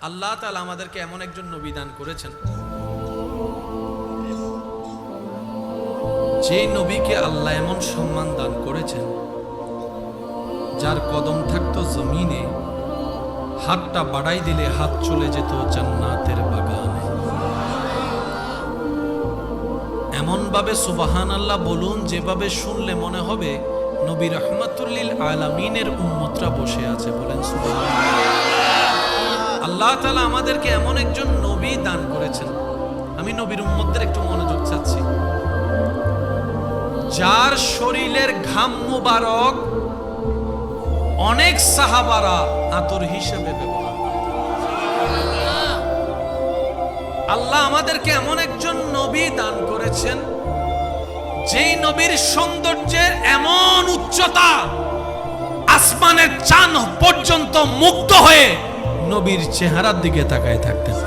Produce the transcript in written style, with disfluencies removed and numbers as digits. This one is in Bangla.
আল্লাহ তাআলা আমাদেরকে এমন একজন নবী দান করেছেন, যে নবীকে আল্লাহ এমন সম্মান দান করেছেন, যার কদম থাকতো জমিনে, হাতটা বাড়াই দিলে হাত চলে যেত জান্নাতের বাগানে। এমন ভাবে সুবহানাল্লাহ বলুন, যেভাবে শুনলে মনে হবে নবী রাহমাতুল লিল আলামিনের উম্মতরা বসে আছে। বলেন সুবহানাল্লাহ। আল্লাহ তাআলা আমাদেরকে এমন একজন নবী দান করেছেন, আমি নবীর উম্মতদের একটু মনোযোগ চাচ্ছি, যার শরীরের ঘাম মুবারক অনেক সাহাবারা আতর হিসেবে ব্যবহার করতেন। আল্লাহ আমাদেরকে এমন একজন নবী দান করেছেন, যেই নবীর সৌন্দর্যের এমন উচ্চতা, আসমানের চাঁদ পর্যন্ত মুগ্ধ হয়ে নবীর চেহারার দিকে তাকায় থাকতেন।